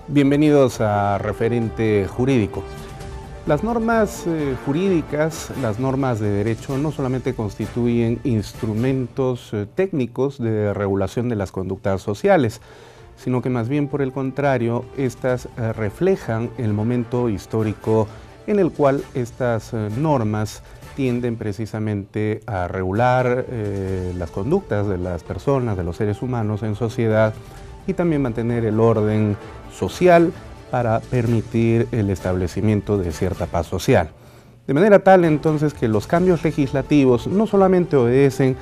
Bienvenidos a Referente Jurídico. Las normas jurídicas, las normas de derecho, no solamente constituyen instrumentos técnicos de regulación de las conductas sociales, sino que más bien por el contrario, estas reflejan el momento histórico en el cual estas normas tienden precisamente a regular las conductas de las personas, de los seres humanos en sociedad, y también mantener el orden social para permitir el establecimiento de cierta paz social. De manera tal entonces que los cambios legislativos no solamente obedecen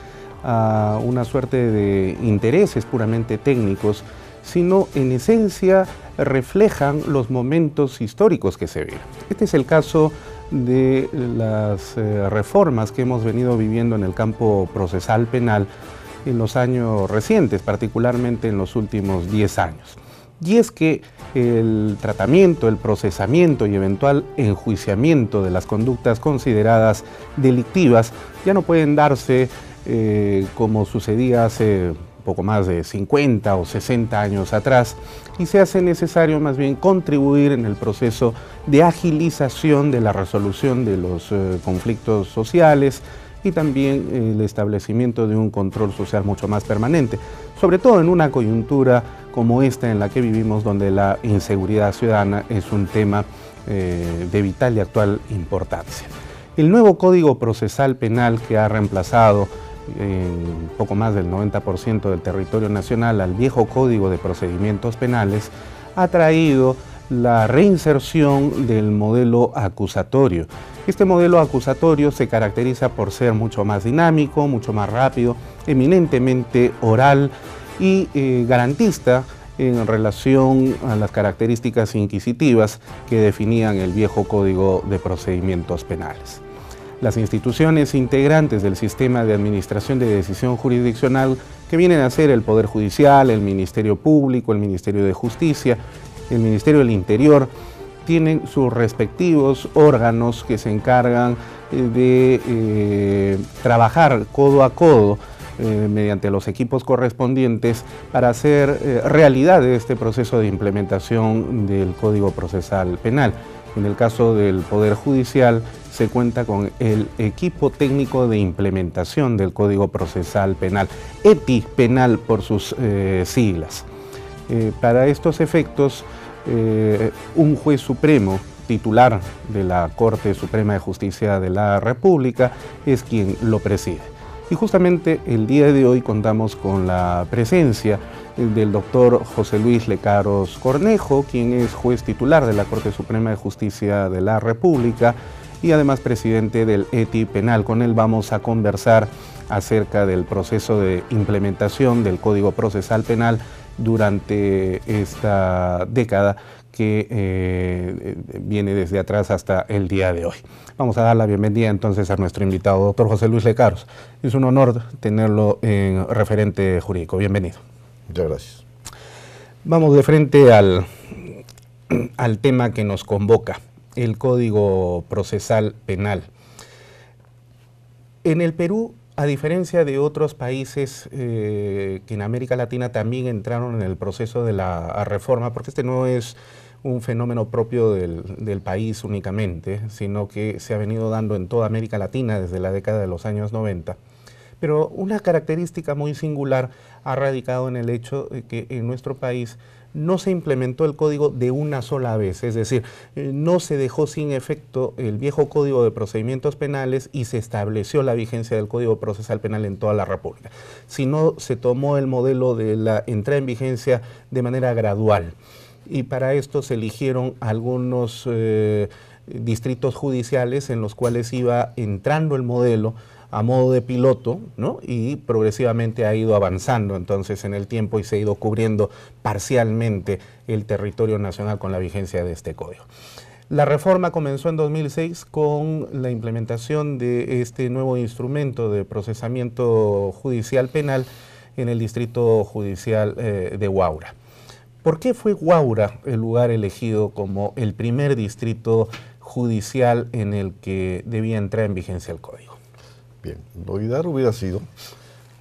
a una suerte de intereses puramente técnicos, sino en esencia reflejan los momentos históricos que se viven. Este es el caso de las reformas que hemos venido viviendo en el campo procesal penal en los años recientes, particularmente en los últimos 10 años. Y es que el tratamiento, el procesamiento y eventual enjuiciamiento de las conductas consideradas delictivas ya no pueden darse como sucedía hace poco más de 50 o 60 años atrás, y se hace necesario más bien contribuir en el proceso de agilización de la resolución de los conflictos sociales y también el establecimiento de un control social mucho más permanente, sobre todo en una coyuntura como esta en la que vivimos, donde la inseguridad ciudadana es un tema de vital y actual importancia. El nuevo Código Procesal Penal, que ha reemplazado en poco más del 90% del territorio nacional al viejo Código de Procedimientos Penales, ha traído la reinserción del modelo acusatorio. Este modelo acusatorio se caracteriza por ser mucho más dinámico, mucho más rápido, eminentemente oral y garantista en relación a las características inquisitivas que definían el viejo Código de Procedimientos Penales. Las instituciones integrantes del sistema de administración de decisión jurisdiccional, que vienen a ser el Poder Judicial, el Ministerio Público, el Ministerio de Justicia, el Ministerio del Interior, tienen sus respectivos órganos que se encargan de trabajar codo a codo mediante los equipos correspondientes para hacer realidad este proceso de implementación del Código Procesal Penal. En el caso del Poder Judicial se cuenta con el equipo técnico de implementación del Código Procesal Penal, ETI Penal por sus siglas. Para estos efectos, un juez supremo titular de la Corte Suprema de Justicia de la República es quien lo preside. Y justamente el día de hoy contamos con la presencia del doctor José Luis Lecaros Cornejo, quien es juez titular de la Corte Suprema de Justicia de la República y además presidente del ETI Penal. Con él vamos a conversar acerca del proceso de implementación del Código Procesal Penal durante esta década que viene desde atrás hasta el día de hoy. Vamos a dar la bienvenida entonces a nuestro invitado, doctor José Luis Lecaros. Es un honor tenerlo en Referente Jurídico. Bienvenido. Muchas gracias. Vamos de frente al tema que nos convoca, el Código Procesal Penal. En el Perú, a diferencia de otros países que en América Latina también entraron en el proceso de la reforma, porque este no es un fenómeno propio del país únicamente, sino que se ha venido dando en toda América Latina desde la década de los años 90. Pero una característica muy singular ha radicado en el hecho de que en nuestro país no se implementó el código de una sola vez, es decir, no se dejó sin efecto el viejo Código de Procedimientos Penales y se estableció la vigencia del Código Procesal Penal en toda la República, sino se tomó el modelo de la entrada en vigencia de manera gradual. y para esto se eligieron algunos distritos judiciales en los cuales iba entrando el modelo a modo de piloto, ¿no? Y progresivamente ha ido avanzando entonces en el tiempo y se ha ido cubriendo parcialmente el territorio nacional con la vigencia de este código. La reforma comenzó en 2006 con la implementación de este nuevo instrumento de procesamiento judicial penal en el Distrito Judicial de Huaura. ¿Por qué fue Huaura el lugar elegido como el primer distrito judicial en el que debía entrar en vigencia el código? Bien, lo ideal hubiera sido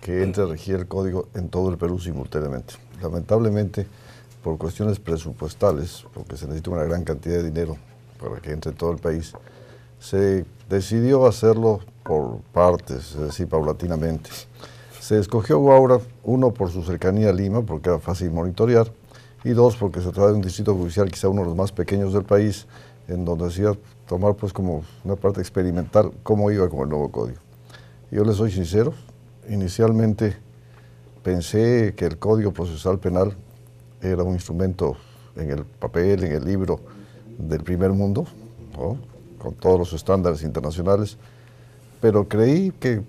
que entre a regir el código en todo el Perú simultáneamente. Lamentablemente, por cuestiones presupuestales, porque se necesita una gran cantidad de dinero para que entre todo el país, se decidió hacerlo por partes, es decir, paulatinamente. Se escogió Huaura, uno, por su cercanía a Lima, porque era fácil monitorear, y dos, porque se trata de un distrito judicial, quizá uno de los más pequeños del país, en donde decía tomar pues como una parte experimental cómo iba con el nuevo código. Yo les soy sincero, inicialmente pensé que el Código Procesal Penal era un instrumento en el papel, en el libro del primer mundo, ¿no?, con todos los estándares internacionales, pero creí que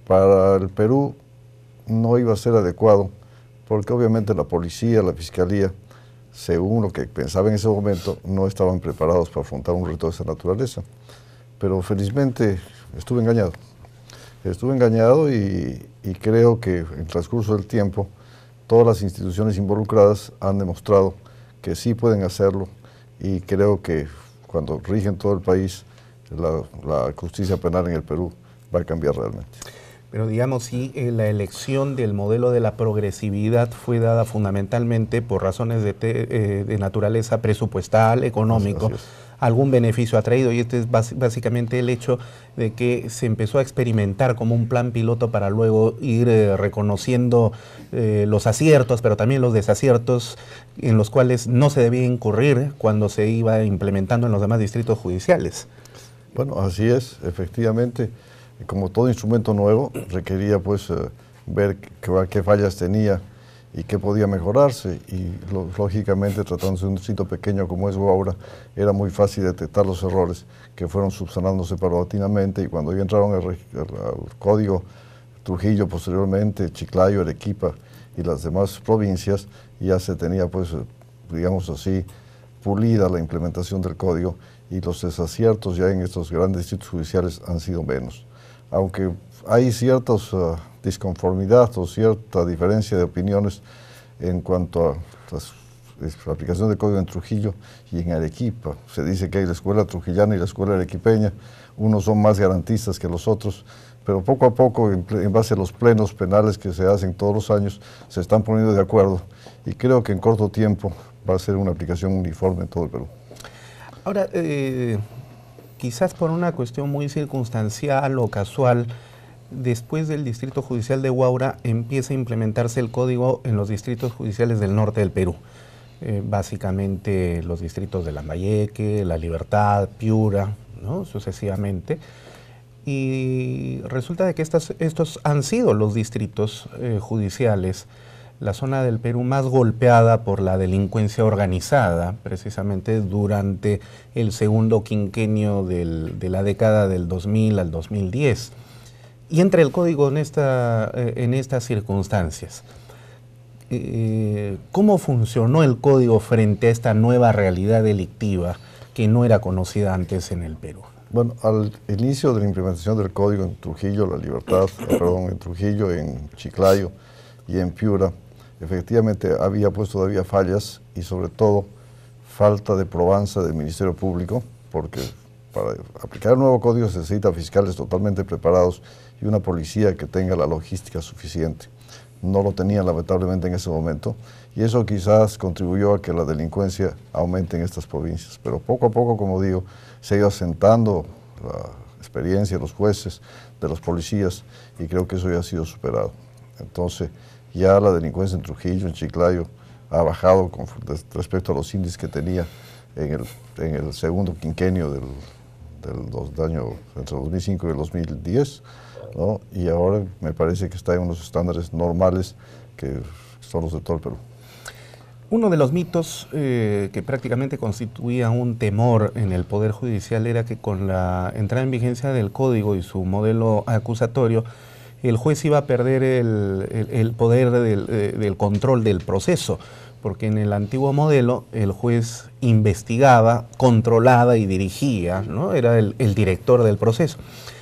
para el Perú no iba a ser adecuado, porque obviamente la policía, la fiscalía, según lo que pensaba en ese momento, no estaban preparados para afrontar un reto de esa naturaleza. Pero felizmente estuve engañado y creo que en el transcurso del tiempo todas las instituciones involucradas han demostrado que sí pueden hacerlo, y creo que cuando rigen todo el país, la justicia penal en el Perú va a cambiar realmente. Pero digamos, sí, la elección del modelo de la progresividad fue dada fundamentalmente por razones de naturaleza presupuestal, económico. Algún beneficio ha traído, y este es básicamente el hecho de que se empezó a experimentar como un plan piloto para luego ir reconociendo los aciertos, pero también los desaciertos en los cuales no se debía incurrir cuando se iba implementando en los demás distritos judiciales. Bueno, así es, efectivamente. Como todo instrumento nuevo, requería pues ver qué fallas tenía y qué podía mejorarse, y lógicamente, tratándose de un distrito pequeño como es Huaura, era muy fácil detectar los errores que fueron subsanándose paulatinamente, y cuando ya entraron al código Trujillo, posteriormente Chiclayo, Arequipa y las demás provincias, ya se tenía pues, digamos así, pulida la implementación del código, y los desaciertos ya en estos grandes distritos judiciales han sido menos. Aunque hay cierta disconformidad o cierta diferencia de opiniones en cuanto a la aplicación del código en Trujillo y en Arequipa. Se dice que hay la escuela trujillana y la escuela arequipeña, unos son más garantistas que los otros, pero poco a poco, en base a los plenos penales que se hacen todos los años, se están poniendo de acuerdo, y creo que en corto tiempo va a ser una aplicación uniforme en todo el Perú. Ahora, quizás por una cuestión muy circunstancial o casual, después del Distrito Judicial de Huaura empieza a implementarse el código en los distritos judiciales del norte del Perú. Básicamente los distritos de Lambayeque, La Libertad, Piura, ¿no?, sucesivamente. Y resulta de que estos han sido los distritos judiciales, la zona del Perú más golpeada por la delincuencia organizada, precisamente durante el segundo quinquenio de la década del 2000 al 2010. Y entra el código en estas circunstancias. ¿Cómo funcionó el código frente a esta nueva realidad delictiva que no era conocida antes en el Perú? Bueno, al inicio de la implementación del código en Trujillo, La Libertad, en Trujillo, en Chiclayo y en Piura, efectivamente había pues todavía fallas, y sobre todo falta de probanza del Ministerio Público, porque para aplicar el nuevo código se necesita fiscales totalmente preparados y una policía que tenga la logística suficiente. No lo tenían lamentablemente en ese momento, y eso quizás contribuyó a que la delincuencia aumente en estas provincias. Pero poco a poco, como digo, se ha ido asentando la experiencia de los jueces, de los policías, y creo que eso ya ha sido superado. Entonces, ya la delincuencia en Trujillo, en Chiclayo, ha bajado respecto a los índices que tenía en el segundo quinquenio del año entre 2005 y el 2010, ¿no? Y ahora me parece que está en unos estándares normales que son los de todo el Perú. Uno de los mitos que prácticamente constituía un temor en el Poder Judicial era que con la entrada en vigencia del Código y su modelo acusatorio, el juez iba a perder el poder del control del proceso, porque en el antiguo modelo el juez investigaba, controlaba y dirigía, ¿no? Era el director del proceso.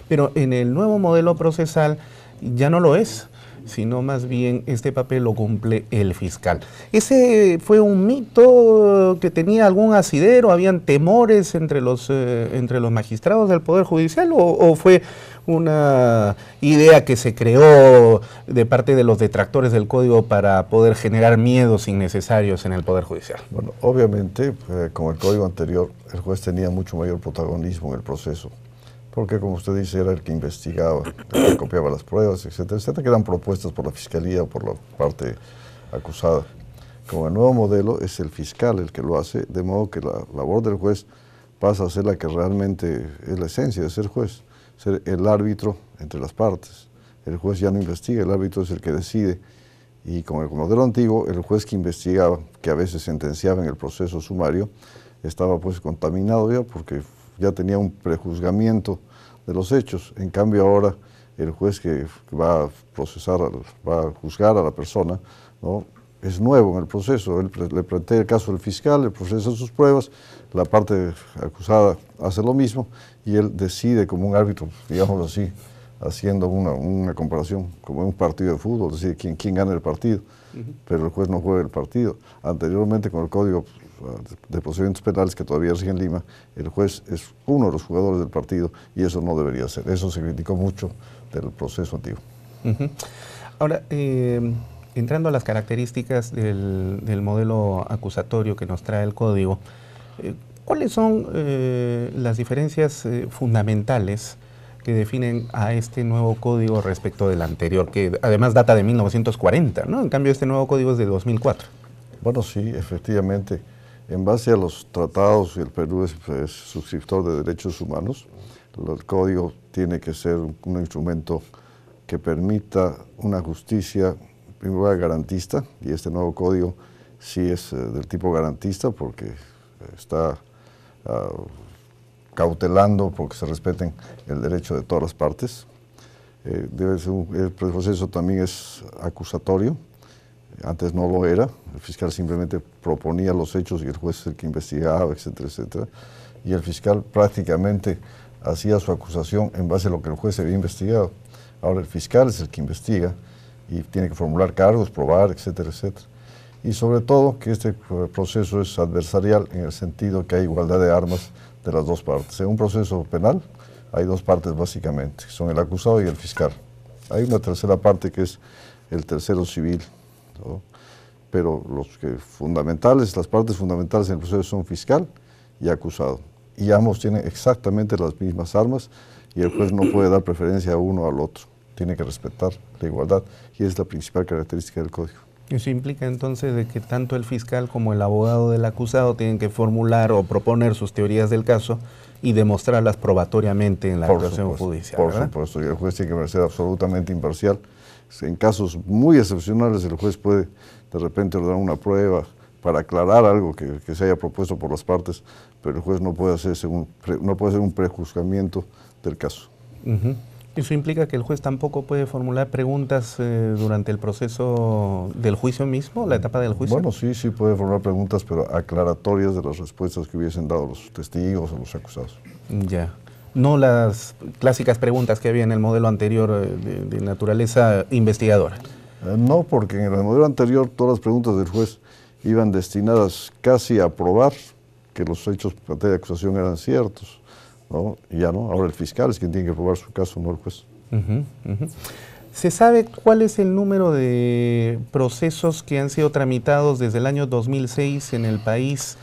Pero en el nuevo modelo procesal ya no lo es, sino más bien este papel lo cumple el fiscal. ¿Ese fue un mito que tenía algún asidero? ¿Habían temores entre los magistrados del Poder Judicial o fue una idea que se creó de parte de los detractores del Código para poder generar miedos innecesarios en el Poder Judicial? Bueno, obviamente, con el Código anterior, el juez tenía mucho mayor protagonismo en el proceso, porque, como usted dice, era el que investigaba, el que copiaba las pruebas, etcétera, etcétera, que eran propuestas por la Fiscalía o por la parte acusada. Con el nuevo modelo es el fiscal el que lo hace, de modo que la labor del juez pasa a ser la que realmente es la esencia de ser juez, ser el árbitro entre las partes. El juez ya no investiga, el árbitro es el que decide, y con el modelo antiguo, el juez que investigaba, que a veces sentenciaba en el proceso sumario, estaba pues contaminado ya porque ya tenía un prejuzgamiento de los hechos. En cambio ahora el juez que va a procesar, va a juzgar a la persona, ¿no?, es nuevo en el proceso. Él le plantea el caso del fiscal, le procesa sus pruebas, la parte acusada hace lo mismo y él decide como un árbitro, digamos así, haciendo una comparación como en un partido de fútbol, es decir, quién gana el partido, pero el juez no juega el partido. Anteriormente, con el Código de Procedimientos Penales que todavía rige en Lima, el juez es uno de los jugadores del partido y eso no debería ser. Eso se criticó mucho del proceso antiguo. Ahora, entrando a las características del modelo acusatorio que nos trae el Código, ¿cuáles son las diferencias fundamentales que definen a este nuevo código respecto del anterior, que además data de 1940, ¿no? En cambio, este nuevo código es de 2004. Bueno, sí, efectivamente. En base a los tratados, el Perú es suscriptor de derechos humanos, el código tiene que ser un instrumento que permita una justicia, en primer lugar, garantista, y este nuevo código sí es del tipo garantista porque está cautelando porque se respeten el derecho de todas las partes. El proceso también es acusatorio, antes no lo era, el fiscal simplemente proponía los hechos y el juez es el que investigaba, etcétera, etcétera, y el fiscal prácticamente hacía su acusación en base a lo que el juez había investigado. Ahora el fiscal es el que investiga y tiene que formular cargos, probar, etcétera, etcétera. Y sobre todo que este proceso es adversarial en el sentido que hay igualdad de armas de las dos partes. En un proceso penal hay dos partes básicamente, son el acusado y el fiscal. Hay una tercera parte que es el tercero civil, ¿no? Pero las partes fundamentales en el proceso son fiscal y acusado. Y ambos tienen exactamente las mismas armas y el juez no puede dar preferencia a uno o al otro. Tiene que respetar la igualdad y es la principal característica del Código. Eso implica entonces de que tanto el fiscal como el abogado del acusado tienen que formular o proponer sus teorías del caso y demostrarlas probatoriamente en la actuación judicial. Por supuesto, y el juez tiene que ser absolutamente imparcial. En casos muy excepcionales el juez puede de repente ordenar una prueba para aclarar algo que se haya propuesto por las partes, pero el juez no puede hacer un prejuzgamiento del caso. ¿Eso implica que el juez tampoco puede formular preguntas durante el proceso del juicio mismo, la etapa del juicio? Bueno, sí puede formular preguntas, pero aclaratorias de las respuestas que hubiesen dado los testigos o los acusados. Ya. No las clásicas preguntas que había en el modelo anterior de naturaleza investigadora. No, porque en el modelo anterior todas las preguntas del juez iban destinadas casi a probar que los hechos de acusación eran ciertos, ¿no? Y ya no, ahora el fiscal es quien tiene que probar su caso, no el juez. ¿Se sabe cuál es el número de procesos que han sido tramitados desde el año 2006 en el país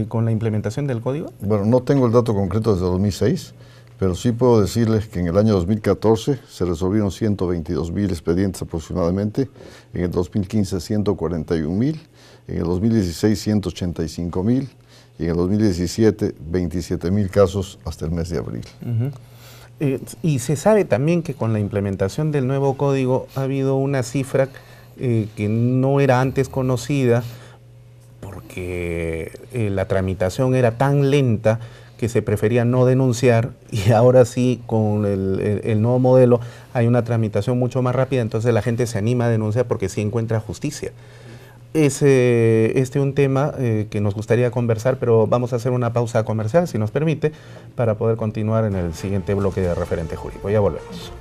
con la implementación del código? Bueno, no tengo el dato concreto desde 2006, pero sí puedo decirles que en el año 2014 se resolvieron 122.000 expedientes aproximadamente, en el 2015 141.000, en el 2016 185.000 y en el 2017 27.000 casos hasta el mes de abril. Y se sabe también que con la implementación del nuevo código ha habido una cifra que no era antes conocida, que la tramitación era tan lenta que se prefería no denunciar, y ahora sí, con el nuevo modelo, hay una tramitación mucho más rápida, entonces la gente se anima a denunciar porque sí encuentra justicia. Es un tema que nos gustaría conversar, pero vamos a hacer una pausa comercial, si nos permite, para poder continuar en el siguiente bloque de Referente Jurídico. Ya volvemos.